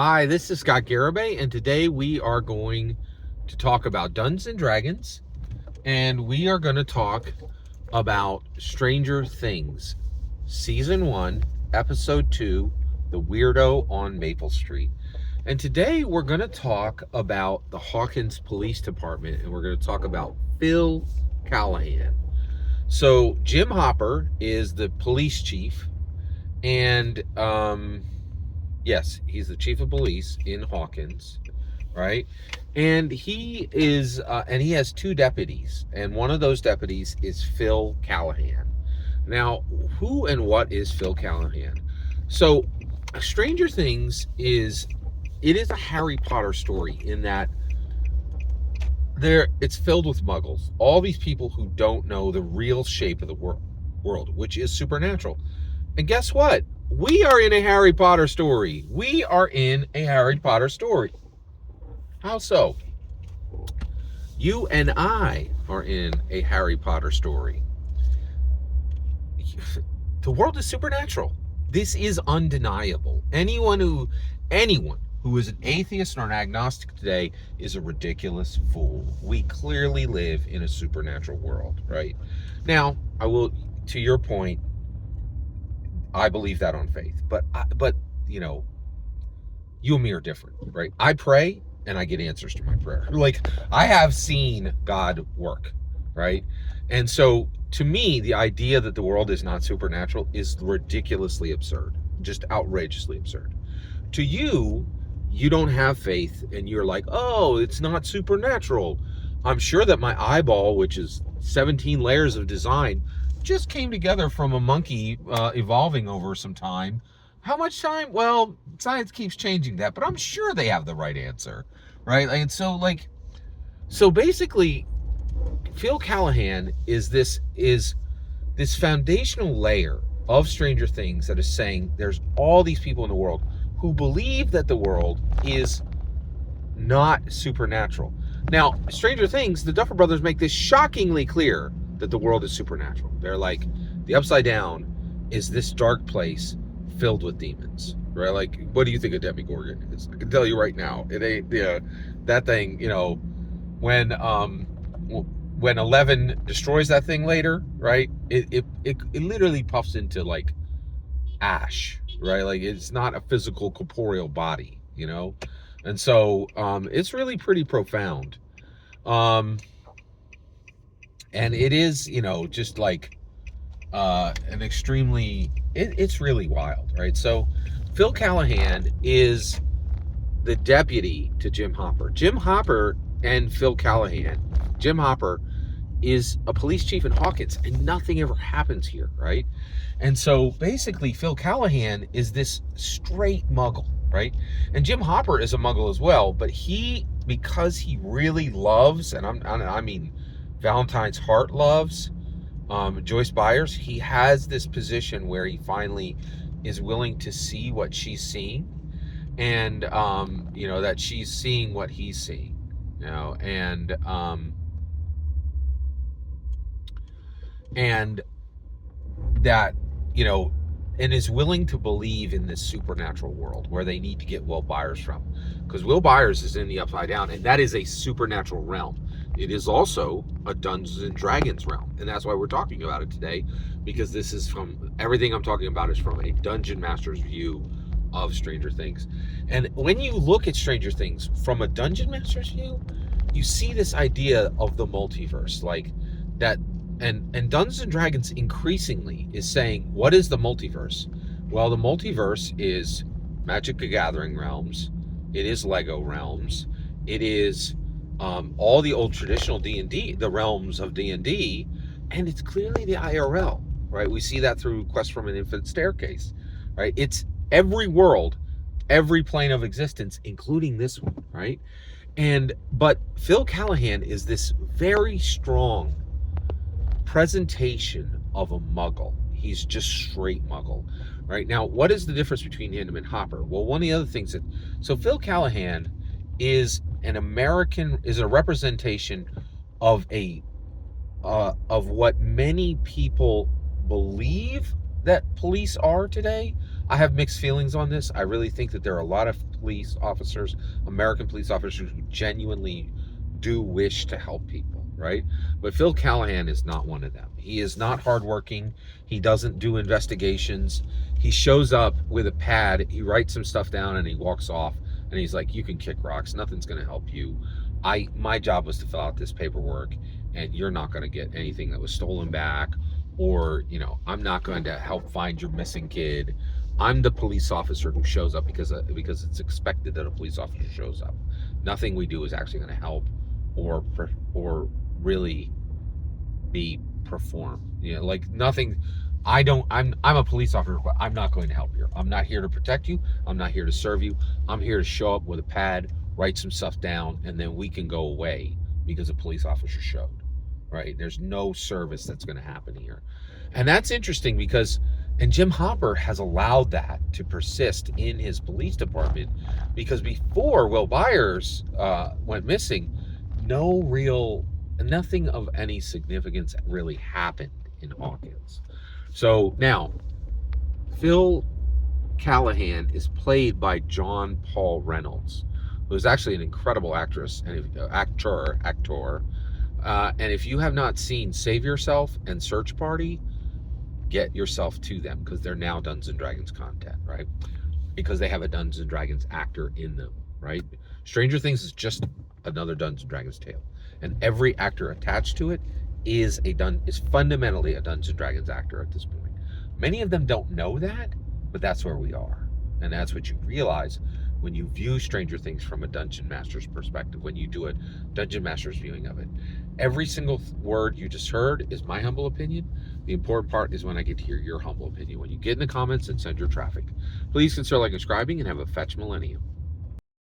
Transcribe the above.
Hi, this is Scott Garibay, and today we are going to talk about Dungeons and Dragons, and we are going to talk about Stranger Things, Season 1, Episode 2, The Weirdo on Maple Street. And today we're going to talk about the Hawkins Police Department, and we're going to talk about Phil Callahan. So, Jim Hopper is the police chief, and yes, he's the chief of police in Hawkins, right? And he is, and he has two deputies, and one of those deputies is Phil Callahan. Now, who and what is Phil Callahan? So, Stranger Things is a Harry Potter story in that it's filled with Muggles, all these people who don't know the real shape of the world, which is supernatural. And guess what? We are in a Harry Potter story. We are in a Harry Potter story. How so? You and I are in a Harry Potter story. The world is supernatural. This is undeniable. Anyone who is an atheist or an agnostic today is a ridiculous fool. We clearly live in a supernatural world, right? Now, to your point, I believe that on faith, but you know, you and me are different, right? I pray and I get answers to my prayer. Like, I have seen God work, right? And so to me, the idea that the world is not supernatural is ridiculously absurd, just outrageously absurd. To you, you don't have faith and you're like, oh, it's not supernatural. I'm sure that my eyeball, which is 17 layers of design, just came together from a monkey evolving over some time. How much time? Well, science keeps changing that, but I'm sure they have the right answer, right? And so basically, Phil Callahan is this foundational layer of Stranger Things that is saying there's all these people in the world who believe that the world is not supernatural. Now, Stranger Things, the Duffer Brothers make this shockingly clear that the world is supernatural. They're like, the Upside Down is this dark place filled with demons, right? Like, what do you think a Demogorgon is? I can tell you right now, it ain't that thing. You know, when 11 destroys that thing later, right? It literally puffs into like ash, right? Like, it's not a physical corporeal body, you know, and so it's really pretty profound. And it is, you know, just like an extremely, it's really wild, right? So Phil Callahan is the deputy to Jim Hopper. Jim Hopper and Phil Callahan. Jim Hopper is a police chief in Hawkins, and nothing ever happens here, right? And so basically Phil Callahan is this straight Muggle, right? And Jim Hopper is a Muggle as well, but because he really loves, and I mean Valentine's heart loves Joyce Byers, he has this position where he finally is willing to see what she's seeing, and you know, that she's seeing what he's seeing, you know, and that, you know, and is willing to believe in this supernatural world where they need to get Will Byers from, because Will Byers is in the Upside Down, and that is a supernatural realm. It is also a Dungeons and Dragons realm, and that's why we're talking about it today, because this is from, everything I'm talking about is from a Dungeon Master's view of Stranger Things. And when you look at Stranger Things from a Dungeon Master's view, you see this idea of the multiverse, like that. And Dungeons and Dragons increasingly is saying, what is the multiverse? Well, the multiverse is Magic the Gathering realms. It is Lego realms. It is all the old traditional D&D, the realms of D&D, and it's clearly the IRL, right? We see that through Quest from an Infinite Staircase, right? It's every world, every plane of existence, including this one, right? But Phil Callahan is this very strong presentation of a Muggle. He's just straight Muggle, right? Now, what is the difference between him and Hopper? Well, one of the other things so Phil Callahan is a representation of what many people believe that police are today. I have mixed feelings on this. I really think that there are a lot of police officers, American police officers, who genuinely do wish to help people, right? But Phil Callahan is not one of them. He is not hardworking. He doesn't do investigations. He shows up with a pad, he writes some stuff down, and he walks off. And he's like, "You can kick rocks. Nothing's going to help you. My job was to fill out this paperwork, and you're not going to get anything that was stolen back, or I'm not going to help find your missing kid. I'm the police officer who shows up because it's expected that a police officer shows up. Nothing we do is actually going to help or really be perform. Like nothing. I'm a police officer, but I'm not going to help you. I'm not here to protect you. I'm not here to serve you. I'm here to show up with a pad, write some stuff down, and then we can go away because a police officer showed." Right? There's no service that's going to happen here. And that's interesting and Jim Hopper has allowed that to persist in his police department, because before Will Byers went missing, nothing of any significance really happened in Hawkins. So now, Phil Callahan is played by John Paul Reynolds, who is actually an incredible actor. And if you have not seen Save Yourself and Search Party, get yourself to them, because they're now Dungeons and Dragons content, right? Because they have a Dungeons and Dragons actor in them, right? Stranger Things is just another Dungeons and Dragons tale, and every actor attached to it is fundamentally a Dungeons and Dragons actor at this point. Many of them don't know that, but that's where we are, and that's what you realize when you view Stranger Things from a Dungeon Master's perspective, when you do a Dungeon Master's viewing of it. Every single word you just heard is my humble opinion. The important part is when I get to hear your humble opinion. When you get in the comments and send your traffic. Please consider like and subscribing, and have a fetch millennium.